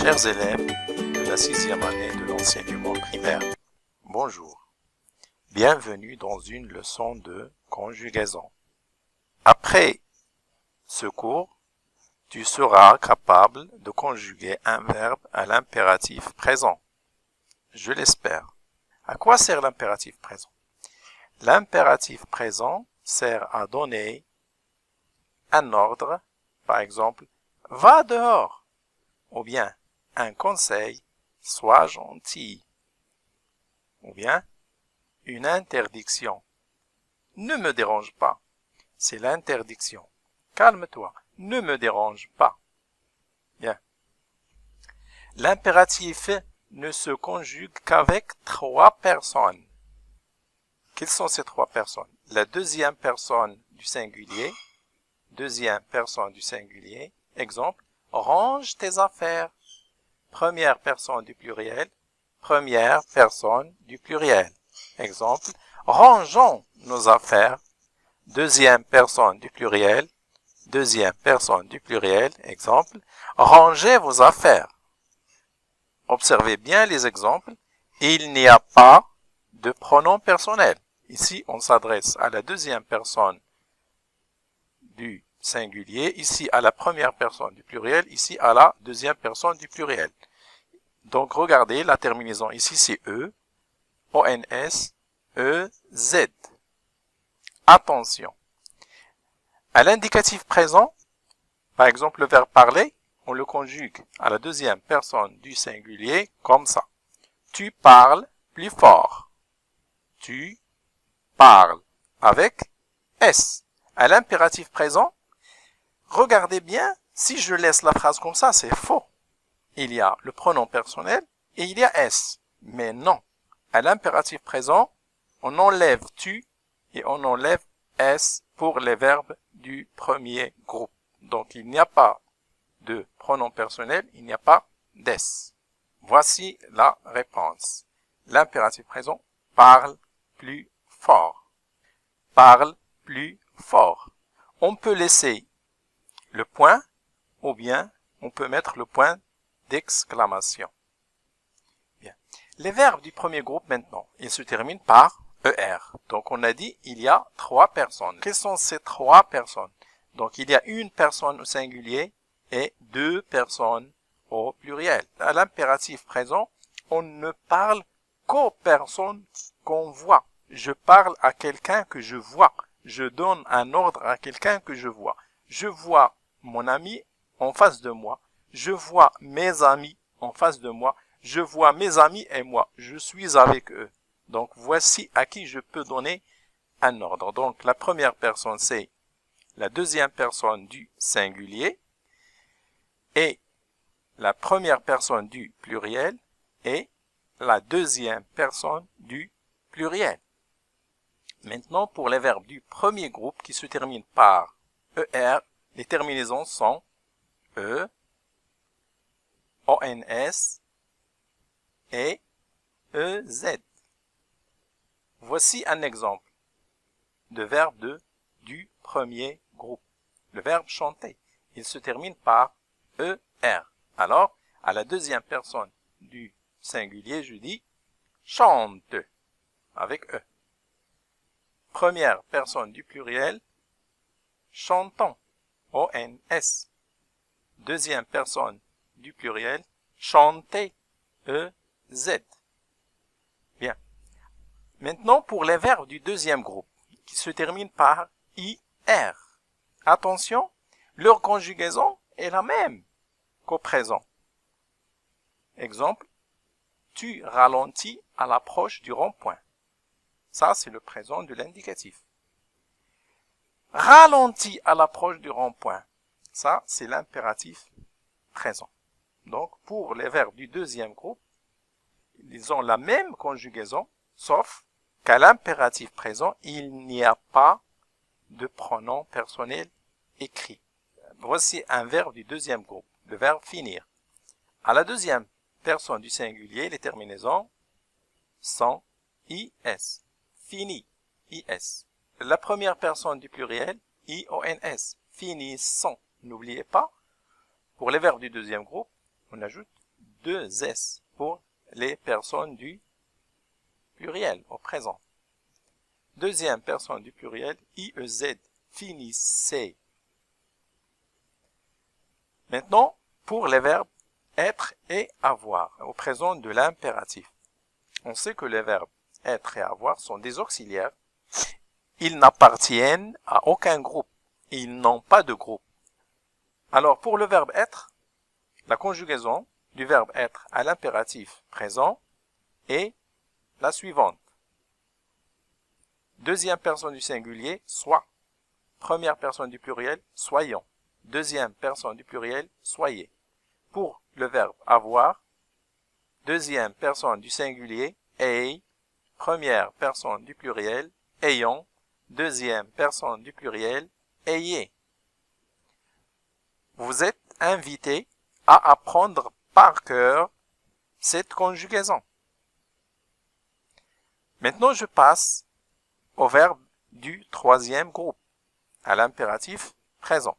Chers élèves de la 6e année de l'enseignement primaire, bonjour. Bienvenue dans une leçon de conjugaison. Après ce cours, tu seras capable de conjuguer un verbe à l'impératif présent. Je l'espère. À quoi sert l'impératif présent? L'impératif présent sert à donner un ordre, par exemple, va dehors, ou bien un conseil, sois gentil, ou bien une interdiction, ne me dérange pas, c'est l'interdiction, calme-toi, ne me dérange pas. Bien. L'impératif ne se conjugue qu'avec 3 personnes. Quelles sont ces 3 personnes? La deuxième personne du singulier, exemple, range tes affaires. Première personne du pluriel, première personne du pluriel. Exemple, rangeons nos affaires. Deuxième personne du pluriel, deuxième personne du pluriel. Exemple, rangez vos affaires. Observez bien les exemples. Il n'y a pas de pronom personnel. Ici, on s'adresse à la deuxième personne du singulier, ici à la première personne du pluriel, ici à la deuxième personne du pluriel. Donc, regardez, la terminaison ici, c'est E, ONS, EZ. Attention. À l'indicatif présent, par exemple, le verbe parler, on le conjugue à la deuxième personne du singulier comme ça. Tu parles plus fort. Tu parles avec S. À l'impératif présent, regardez bien, si je laisse la phrase comme ça, c'est faux. Il y a le pronom personnel et il y a S. Mais non. À l'impératif présent, on enlève tu et on enlève S pour les verbes du premier groupe. Donc, il n'y a pas de pronom personnel, il n'y a pas d'S. Voici la réponse. L'impératif présent parle plus fort. Parle plus fort. On peut laisser le point ou bien on peut mettre le point d'exclamation. Bien. Les verbes du premier groupe maintenant, ils se terminent par ER. Donc on a dit il y a 3 personnes. Quelles sont ces 3 personnes? Donc il y a une personne au singulier et 2 personnes au pluriel. À l'impératif présent, on ne parle qu'aux personnes qu'on voit. Je parle à quelqu'un que je vois. Je donne un ordre à quelqu'un que je vois. Je vois mon ami en face de moi. Je vois mes amis en face de moi. Je vois mes amis et moi. Je suis avec eux. Donc, voici à qui je peux donner un ordre. Donc, la première personne, c'est la deuxième personne du singulier et la première personne du pluriel et la deuxième personne du pluriel. Maintenant, pour les verbes du premier groupe qui se terminent par ER, les terminaisons sont E, ONS et EZ. Voici un exemple de verbe du premier groupe. Le verbe chanter, il se termine par ER. Alors, à la deuxième personne du singulier, je dis chante avec E. Première personne du pluriel, chantons, ONS. Deuxième personne du pluriel, chantez, EZ. Bien. Maintenant, pour les verbes du deuxième groupe, qui se terminent par IR. Attention, leur conjugaison est la même qu'au présent. Exemple, tu ralentis à l'approche du rond-point. Ça, c'est le présent de l'indicatif. Ralentis à l'approche du rond-point. Ça, c'est l'impératif présent. Donc, pour les verbes du deuxième groupe, ils ont la même conjugaison, sauf qu'à l'impératif présent, il n'y a pas de pronom personnel écrit. Voici un verbe du deuxième groupe, le verbe finir. À la deuxième personne du singulier, les terminaisons sont IS. Fini, IS. La première personne du pluriel, IONS. Finissons. N'oubliez pas, pour les verbes du deuxième groupe, on ajoute deux S pour les personnes du pluriel au présent. Deuxième personne du pluriel, IEZ, finissez. Maintenant, pour les verbes être et avoir, au présent de l'impératif. On sait que les verbes être et avoir sont des auxiliaires. Ils n'appartiennent à aucun groupe. Ils n'ont pas de groupe. Alors, pour le verbe être, la conjugaison du verbe être à l'impératif présent est la suivante. Deuxième personne du singulier, soit. Première personne du pluriel, soyons. Deuxième personne du pluriel, soyez. Pour le verbe avoir, deuxième personne du singulier, ayez. Première personne du pluriel, ayons. Deuxième personne du pluriel, ayez. Vous êtes invité à apprendre par cœur cette conjugaison. Maintenant, je passe au verbe du troisième groupe, à l'impératif présent.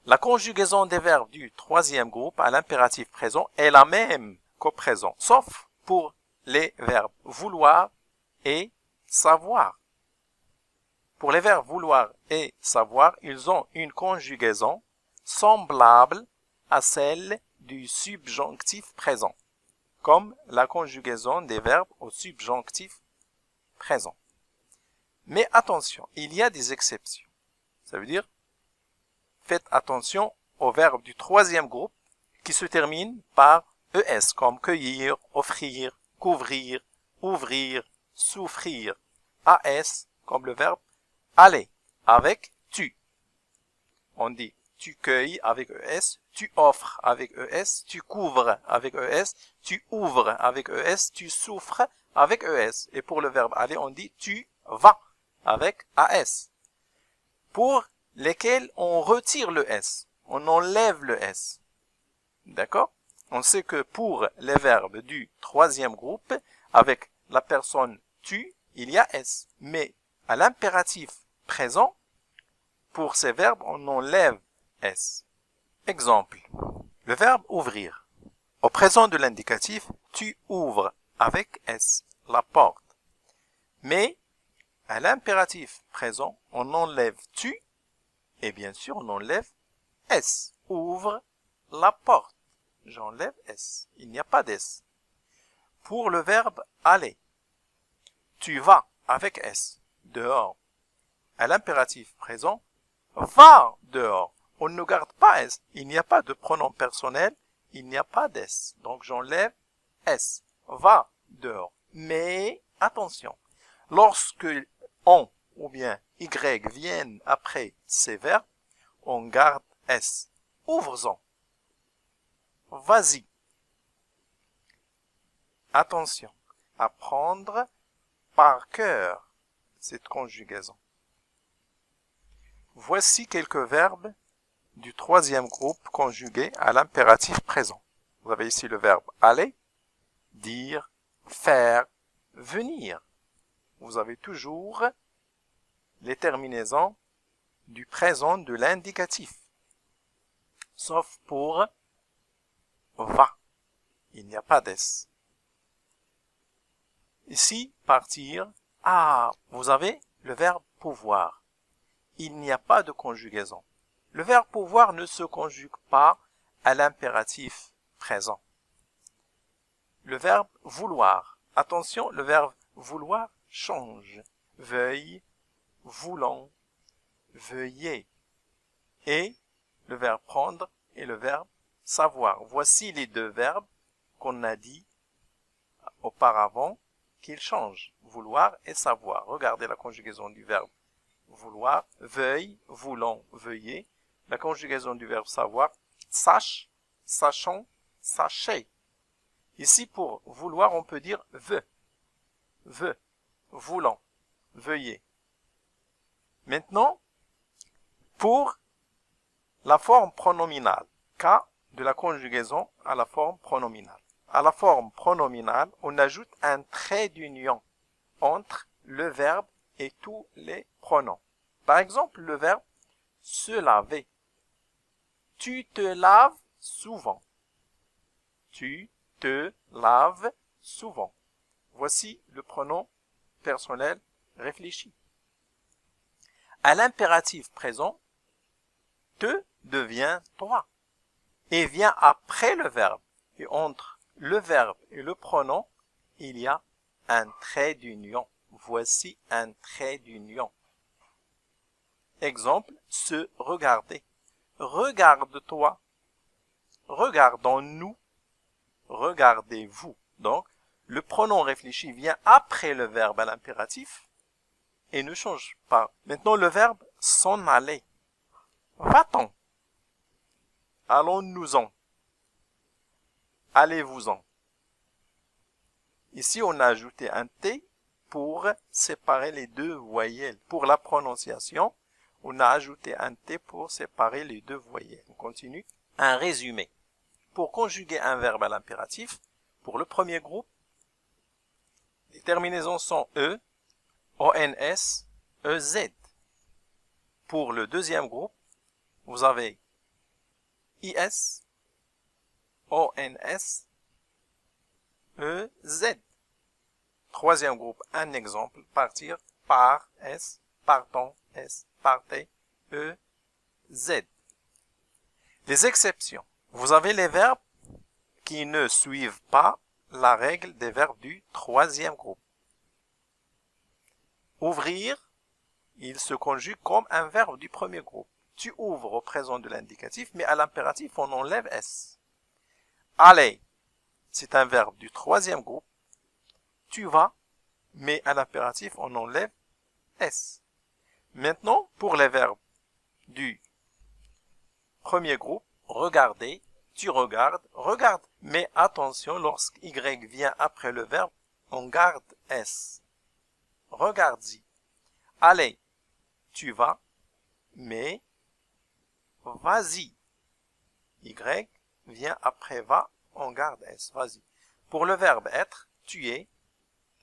La conjugaison des verbes du troisième groupe à l'impératif présent est la même qu'au présent, sauf pour les verbes vouloir et savoir. Pour les verbes vouloir et savoir, ils ont une conjugaison semblable à celle du subjonctif présent, comme la conjugaison des verbes au subjonctif présent. Mais attention, il y a des exceptions. Ça veut dire, faites attention aux verbes du troisième groupe qui se terminent par ES, comme cueillir, offrir, couvrir, ouvrir, souffrir. AS, comme le verbe aller, avec tu. On dit tu cueilles avec ES, tu offres avec ES, tu couvres avec ES, tu ouvres avec ES, tu souffres avec ES. Et pour le verbe aller, on dit tu vas avec AS. Pour lesquels on retire le S, on enlève le S. D'accord? On sait que pour les verbes du troisième groupe, avec la personne tu, il y a S. Mais à l'impératif présent, pour ces verbes, on enlève S. Exemple, le verbe ouvrir. Au présent de l'indicatif, tu ouvres avec S la porte. Mais à l'impératif présent, on enlève tu et bien sûr on enlève S. Ouvre la porte. J'enlève S. Il n'y a pas d'S. Pour le verbe aller, tu vas avec S dehors. À l'impératif présent, va dehors. On ne garde pas S. Il n'y a pas de pronom personnel. Il n'y a pas d'S. Donc j'enlève S. Va dehors. Mais attention, lorsque on ou bien Y viennent après ces verbes, on garde S. Ouvre-en. Vas-y. Attention, apprendre par cœur cette conjugaison. Voici quelques verbes du troisième groupe conjugués à l'impératif présent. Vous avez ici le verbe aller, dire, faire, venir. Vous avez toujours les terminaisons du présent de l'indicatif. Sauf pour va. Il n'y a pas d'S. Ici, partir. Ah, vous avez le verbe pouvoir. Il n'y a pas de conjugaison. Le verbe pouvoir ne se conjugue pas à l'impératif présent. Le verbe vouloir. Attention, le verbe vouloir change. Veuille, voulons, veuillez. Et le verbe prendre et le verbe savoir. Voici les deux verbes qu'on a dit auparavant qu'ils changent. Vouloir et savoir. Regardez la conjugaison du verbe vouloir, veuille, voulons, veuillez. La conjugaison du verbe savoir, sache, sachons, sachez. Ici, pour vouloir, on peut dire veut, voulons, veuillez. Maintenant, pour la forme pronominale, cas de la conjugaison à la forme pronominale. À la forme pronominale, on ajoute un trait d'union entre le verbe et tous les pronoms. Par exemple, le verbe se laver. Tu te laves souvent. Tu te laves souvent. Voici le pronom personnel réfléchi. À l'impératif présent, te devient toi et vient après le verbe. Et entre le verbe et le pronom, il y a un trait d'union. Voici un trait d'union. Exemple, se regarder. Regarde-toi. Regardons-nous. Regardez-vous. Donc, le pronom réfléchi vient après le verbe à l'impératif et ne change pas. Maintenant, le verbe s'en aller. Va-t'en. Allons-nous-en. Allez-vous-en. Ici, on a ajouté un T pour séparer les deux voyelles. Pour la prononciation, on a ajouté un T pour séparer les deux voyelles. On continue. Un résumé. Pour conjuguer un verbe à l'impératif, pour le premier groupe, les terminaisons sont E, ONS, EZ. Pour le deuxième groupe, vous avez IS, ONS, EZ. Troisième groupe, un exemple, partir, par, S, partons, S, partez, E, Z. Les exceptions. Vous avez les verbes qui ne suivent pas la règle des verbes du troisième groupe. Ouvrir, il se conjugue comme un verbe du premier groupe. Tu ouvres au présent de l'indicatif, mais à l'impératif, on enlève S. Aller, c'est un verbe du troisième groupe. Tu vas, mais à l'impératif, on enlève S. Maintenant, pour les verbes du premier groupe, regarder, tu regardes, regarde. Mais attention, lorsque Y vient après le verbe, on garde S. Regarde-y. Allez, tu vas, mais vas-y. Y vient après va, on garde S. Vas-y. Pour le verbe être, tu es,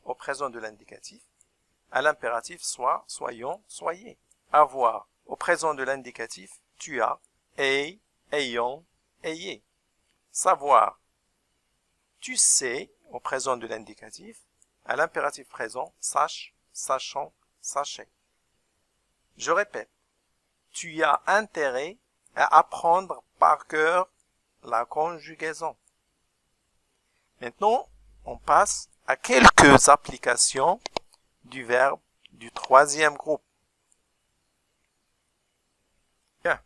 au présent de l'indicatif. À l'impératif, sois, soyons, soyez. Avoir, au présent de l'indicatif, tu as, aie, ayons, ayez. Savoir, tu sais, au présent de l'indicatif. À l'impératif présent, sache, sachons, sachez. Je répète, tu as intérêt à apprendre par cœur la conjugaison. Maintenant, on passe à quelques applications du verbe du troisième groupe. Bien.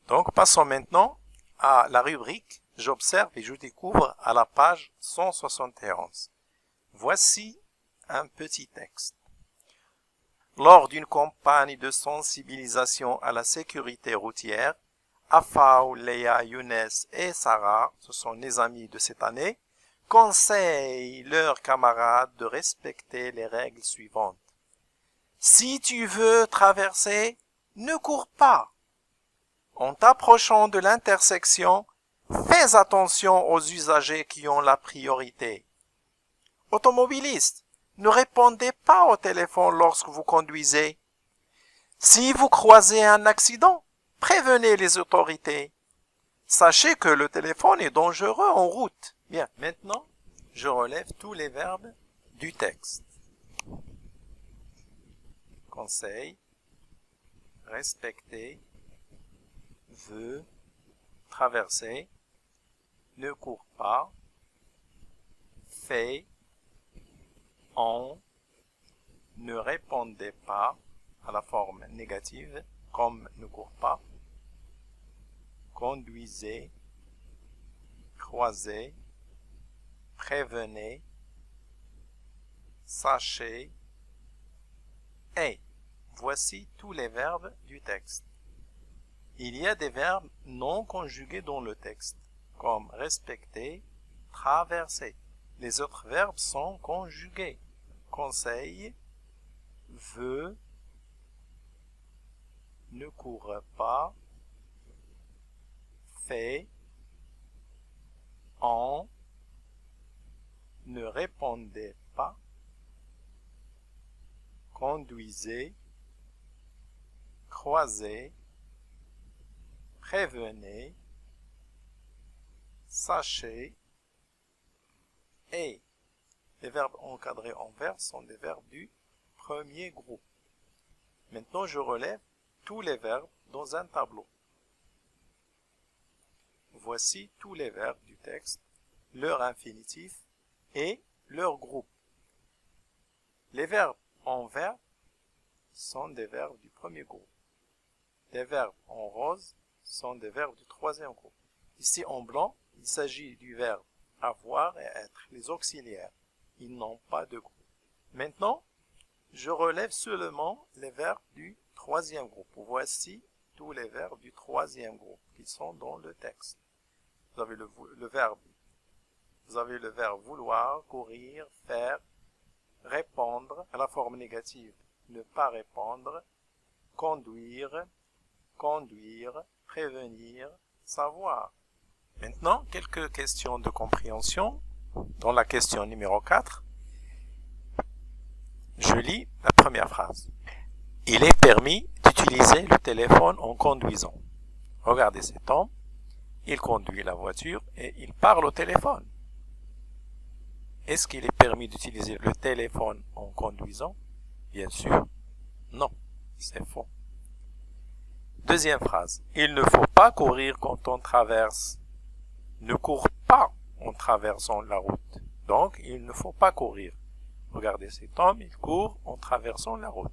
Donc, passons maintenant à la rubrique « J'observe et je découvre » à la page 171. Voici un petit texte. Lors d'une campagne de sensibilisation à la sécurité routière, Afao, Léa, Younes et Sarah, ce sont les amis de cette année, conseillent leurs camarades de respecter les règles suivantes. Si tu veux traverser, ne cours pas. En t'approchant de l'intersection, fais attention aux usagers qui ont la priorité. Automobilistes, ne répondez pas au téléphone lorsque vous conduisez. Si vous croisez un accident, prévenez les autorités. Sachez que le téléphone est dangereux en route. Bien, maintenant, je relève tous les verbes du texte. Conseil, respecter, veut, traverser, ne court pas, fait, on, ne répondez pas à la forme négative, comme ne court pas, conduisez, croisez, prévenez, sachez, et. Voici tous les verbes du texte. Il y a des verbes non conjugués dans le texte, comme respecter, traverser. Les autres verbes sont conjugués. Conseil, veut, ne court pas, fait, on, ne répondez pas, conduisez, croisez, prévenez, sachez, et les verbes encadrés en vert sont des verbes du premier groupe. Maintenant, je relève tous les verbes dans un tableau. Voici tous les verbes du texte, leur infinitif et leur groupe. Les verbes en vert sont des verbes du premier groupe. Les verbes en rose sont des verbes du troisième groupe. Ici en blanc, il s'agit du verbe avoir et être, les auxiliaires. Ils n'ont pas de groupe. Maintenant, je relève seulement les verbes du troisième groupe. Voici tous les verbes du troisième groupe qui sont dans le texte. Vous avez le verbe vouloir, courir, faire, répondre à la forme négative, ne pas répondre, conduire, prévenir, savoir. Maintenant, quelques questions de compréhension. Dans la question numéro 4, je lis la première phrase. Il est permis d'utiliser le téléphone en conduisant. Regardez cet homme, il conduit la voiture et il parle au téléphone. Est-ce qu'il est permis d'utiliser le téléphone en conduisant? Bien sûr, non, c'est faux. Deuxième phrase. Il ne faut pas courir quand on traverse. Ne cours pas en traversant la route. Donc, il ne faut pas courir. Regardez cet homme, il court en traversant la route.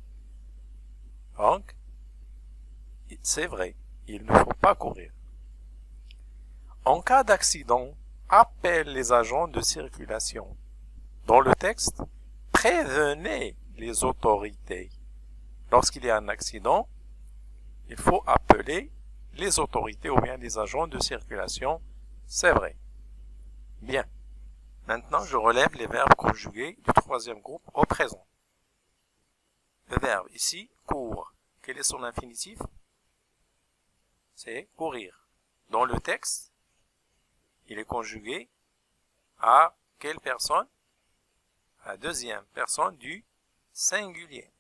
Donc, c'est vrai, il ne faut pas courir. En cas d'accident, appelle les agents de circulation. Dans le texte, prévenez les autorités. Lorsqu'il y a un accident, il faut appeler les autorités ou bien les agents de circulation. C'est vrai. Bien. Maintenant, je relève les verbes conjugués du troisième groupe au présent. Le verbe ici, court. Quel est son infinitif? C'est courir. Dans le texte, il est conjugué à quelle personne? À la deuxième personne du singulier.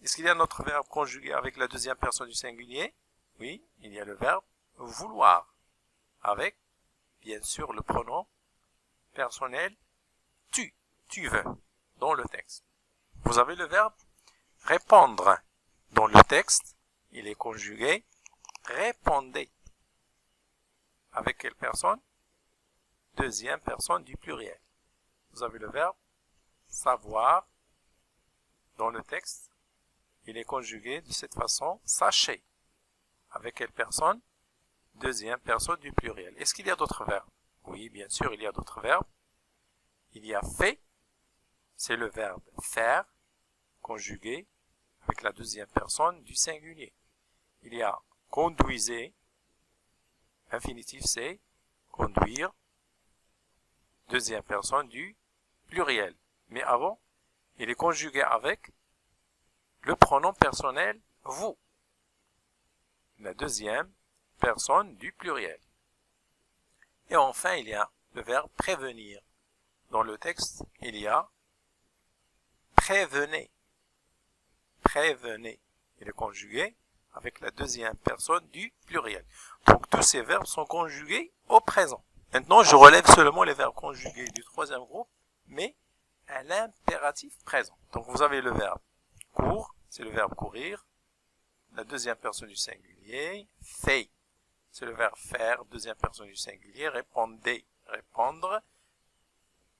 Est-ce qu'il y a un autre verbe conjugué avec la deuxième personne du singulier? Oui, il y a le verbe vouloir, avec, bien sûr, le pronom personnel tu veux, dans le texte. Vous avez le verbe répondre. Dans le texte, il est conjugué répondez. Avec quelle personne? Deuxième personne du pluriel. Vous avez le verbe savoir. Dans le texte, il est conjugué de cette façon, sachez. Avec quelle personne? Deuxième personne du pluriel. Est-ce qu'il y a d'autres verbes? Oui, bien sûr, il y a d'autres verbes. Il y a fait, c'est le verbe faire, conjugué avec la deuxième personne du singulier. Il y a conduisez, infinitif c'est conduire, deuxième personne du pluriel. Mais avant, il est conjugué avec le pronom personnel vous, la deuxième personne du pluriel. Et enfin, il y a le verbe prévenir. Dans le texte, il y a prévenez. Prévenez. Il est conjugué avec la deuxième personne du pluriel. Donc, tous ces verbes sont conjugués au présent. Maintenant, je relève seulement les verbes conjugués du troisième groupe, mais à l'impératif présent. Donc, vous avez le verbe court, c'est le verbe courir. La deuxième personne du singulier, fait. C'est le verbe faire, deuxième personne du singulier, répondez, répondre,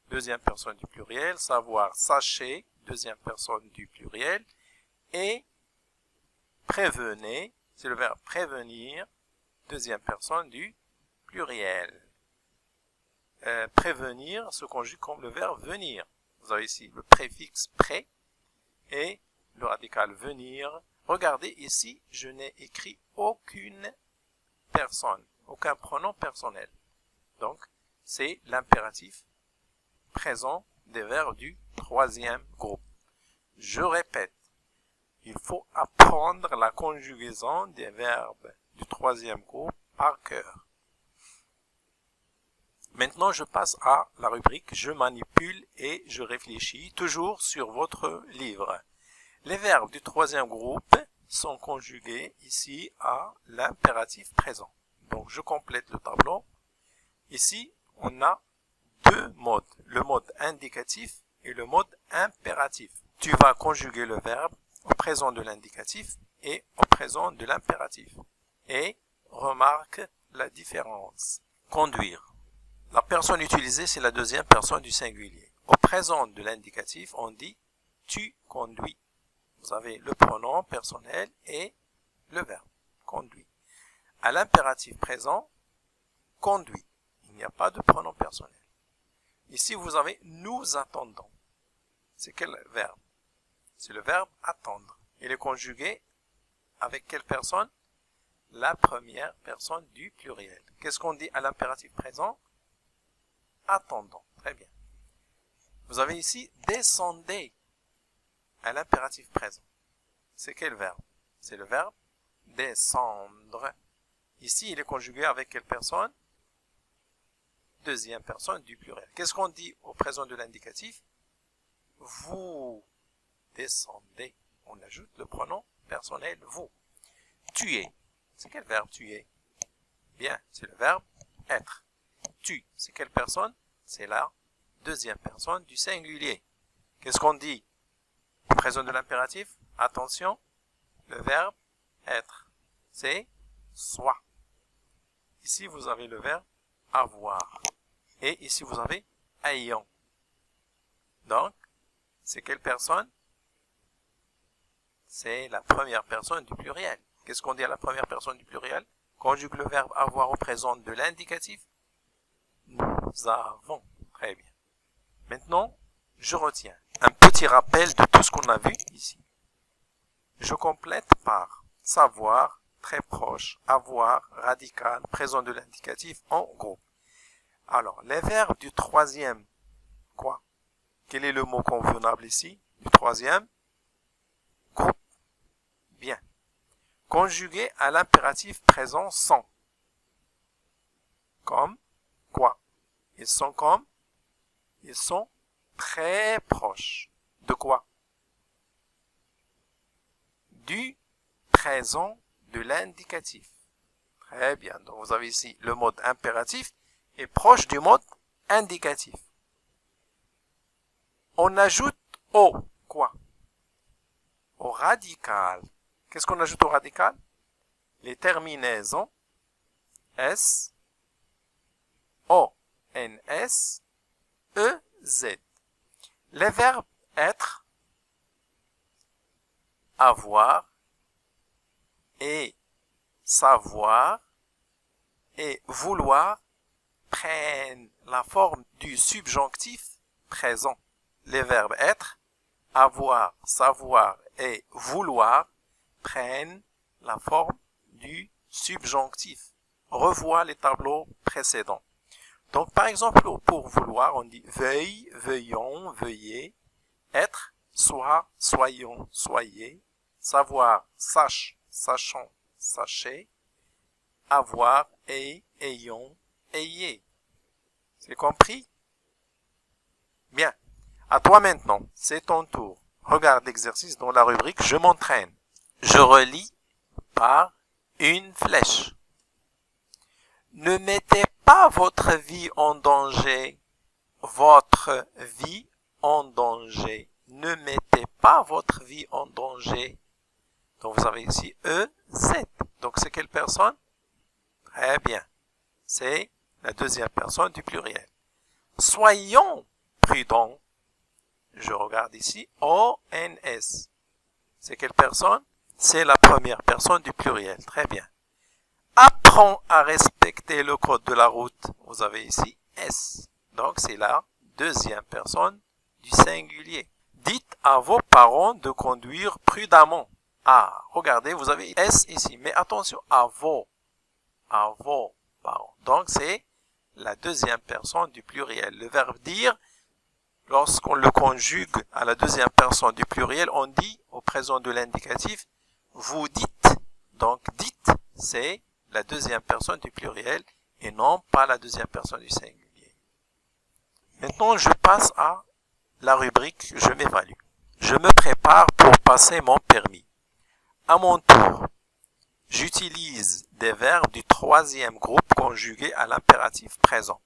deuxième personne du pluriel, savoir, sachez, deuxième personne du pluriel, et prévenez, c'est le verbe prévenir, deuxième personne du pluriel. Prévenir se conjugue comme le verbe venir. Vous avez ici le préfixe pré et le radical venir. Regardez ici, je n'ai écrit aucune personne, aucun pronom personnel. Donc, c'est l'impératif présent des verbes du troisième groupe. Je répète, il faut apprendre la conjugaison des verbes du troisième groupe par cœur. Maintenant, je passe à la rubrique « Je manipule et je réfléchis », toujours sur votre livre. Les verbes du troisième groupe sont conjugués ici à l'impératif présent. Donc, je complète le tableau. Ici, on a deux modes, le mode indicatif et le mode impératif. Tu vas conjuguer le verbe au présent de l'indicatif et au présent de l'impératif. Et remarque la différence. Conduire. La personne utilisée, c'est la deuxième personne du singulier. Au présent de l'indicatif, on dit « tu conduis ». Vous avez le pronom personnel et le verbe « conduit ». À l'impératif présent, « conduit ». Il n'y a pas de pronom personnel. Ici, vous avez « nous attendons ». C'est quel verbe? C'est le verbe « attendre ». Il est conjugué avec quelle personne? La première personne du pluriel. Qu'est-ce qu'on dit à l'impératif présent? Attendons. Très bien. Vous avez ici « descendez » à l'impératif présent. C'est quel verbe? C'est le verbe « descendre ». Ici, il est conjugué avec quelle personne? Deuxième personne du pluriel. Qu'est-ce qu'on dit au présent de l'indicatif? Vous descendez. On ajoute le pronom personnel « vous ». Tuer. C'est quel verbe tuer? Bien, c'est le verbe être. Tu, c'est quelle personne? C'est la deuxième personne du singulier. Qu'est-ce qu'on dit au présent de l'impératif? Attention, le verbe être, c'est soit. Ici, vous avez le verbe avoir. Et ici, vous avez ayant. Donc, c'est quelle personne? C'est la première personne du pluriel. Qu'est-ce qu'on dit à la première personne du pluriel? Conjugue le verbe avoir au présent de l'indicatif. Nous avons. Très bien. Maintenant, je retiens un petit rappel de tout ce qu'on a vu ici. Je complète par savoir, très proche, avoir, radical, présent de l'indicatif en groupe. Alors, les verbes du troisième, quoi? Quel est le mot convenable ici? Du troisième groupe. Bien. Conjugué à l'impératif présent sans. Comme quoi? Ils sont comme? Ils sont très proches. De quoi? Du présent de l'indicatif. Très bien. Donc, vous avez ici le mode impératif est proche du mode indicatif. On ajoute au quoi? Au radical. Qu'est-ce qu'on ajoute au radical? Les terminaisons S, O, N, S, E, Z. Les verbes être, avoir, et savoir, et vouloir prennent la forme du subjonctif présent. Les verbes être, avoir, savoir et vouloir prennent la forme du subjonctif. Revois les tableaux précédents. Donc, par exemple, pour vouloir, on dit veuille, veuillons, veuillez, être, soit, soyons, soyez, savoir, sache, sachons, sachez, avoir, et, ayons, ayez. C'est compris? Bien. À toi maintenant, c'est ton tour. Regarde l'exercice dans la rubrique « Je m'entraîne ». Je relis par une flèche. Ne mettez pas votre vie en danger. Votre vie en danger. Ne mettez pas votre vie en danger. Donc vous avez ici E, Z. Donc c'est quelle personne? Très bien. C'est la deuxième personne du pluriel. Soyons prudents. Je regarde ici, O-N-S. C'est quelle personne? C'est la première personne du pluriel. Très bien. Apprends à respecter le code de la route. Vous avez ici S. Donc, c'est la deuxième personne du singulier. Dites à vos parents de conduire prudemment. Ah, regardez, vous avez S ici. Mais attention, à vos parents. Donc, c'est la deuxième personne du pluriel. Le verbe dire, lorsqu'on le conjugue à la deuxième personne du pluriel, on dit au présent de l'indicatif, vous dites. Donc, dites, c'est la deuxième personne du pluriel et non pas la deuxième personne du singulier. Maintenant, je passe à la rubrique « Je m'évalue ». Je me prépare pour passer mon permis. À mon tour, j'utilise des verbes du troisième groupe conjugués à l'impératif présent.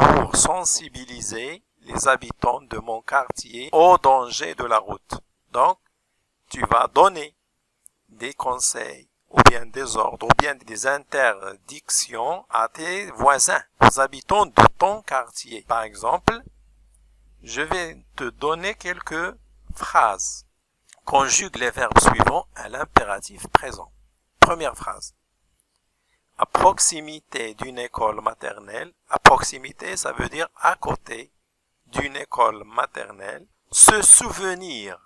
pour sensibiliser les habitants de mon quartier au danger de la route. Donc, tu vas donner des conseils, ou bien des ordres, ou bien des interdictions à tes voisins, aux habitants de ton quartier. Par exemple, je vais te donner quelques phrases. Conjugue les verbes suivants à l'impératif présent. Première phrase. À proximité d'une école maternelle. À proximité, ça veut dire à côté d'une école maternelle. Se souvenir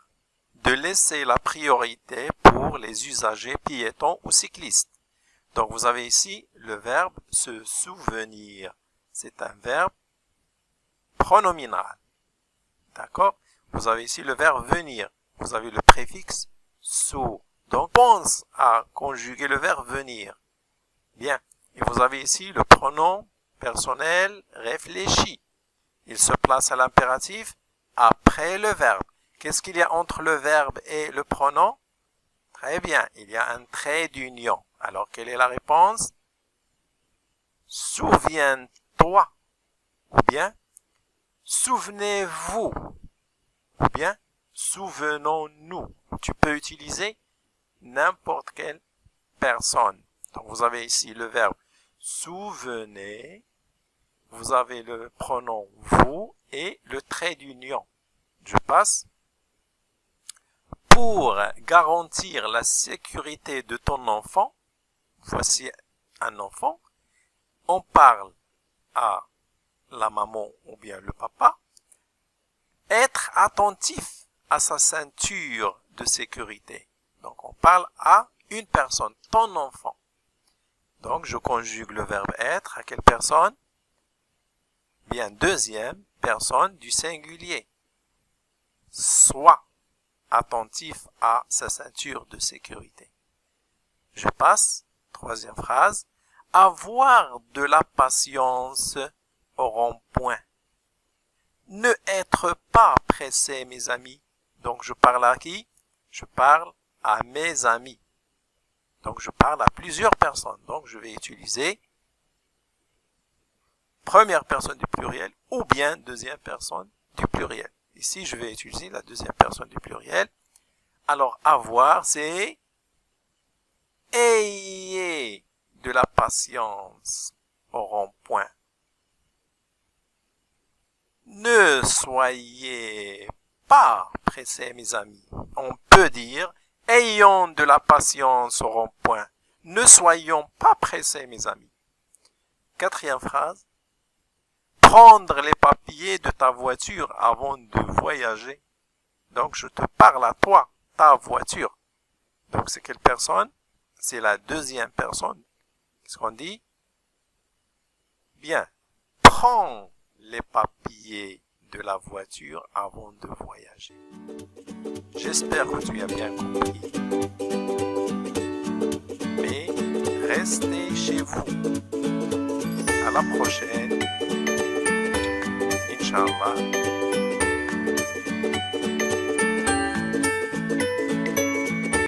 de laisser la priorité pour les usagers piétons ou cyclistes. Donc vous avez ici le verbe se souvenir. C'est un verbe pronominal. D'accord? Vous avez ici le verbe venir. Vous avez le préfixe sou. Donc pense à conjuguer le verbe venir. Bien. Et vous avez ici le pronom personnel réfléchi. Il se place à l'impératif après le verbe. Qu'est-ce qu'il y a entre le verbe et le pronom? Très bien, il y a un trait d'union. Alors, quelle est la réponse? Souviens-toi. Ou bien, souvenez-vous. Ou bien, souvenons-nous. Tu peux utiliser n'importe quelle personne. Donc, vous avez ici le verbe souvenez. Vous avez le pronom vous et le trait d'union. Je passe. Pour garantir la sécurité de ton enfant, voici un enfant, on parle à la maman ou bien le papa, être attentif à sa ceinture de sécurité. Donc on parle à une personne, ton enfant. Donc je conjugue le verbe être à quelle personne? Bien, deuxième personne du singulier. Sois attentif à sa ceinture de sécurité. Je passe, troisième phrase, avoir de la patience au rond-point. Ne être pas pressé, mes amis. Donc je parle à qui? Je parle à mes amis. Donc je parle à plusieurs personnes. Donc je vais utiliser première personne du pluriel ou bien deuxième personne du pluriel. Ici, je vais utiliser la deuxième personne du pluriel. Alors, avoir, c'est ayez de la patience au rond-point. Ne soyez pas pressés, mes amis. On peut dire ayons de la patience au rond-point. Ne soyons pas pressés, mes amis. Quatrième phrase. Prendre les papiers de ta voiture avant de voyager. Donc, je te parle à toi, ta voiture. Donc, c'est quelle personne? C'est la deuxième personne. Qu'est-ce qu'on dit? Bien. Prends les papiers de la voiture avant de voyager. J'espère que tu as bien compris. Mais restez chez vous. À la prochaine. Inch'Allah.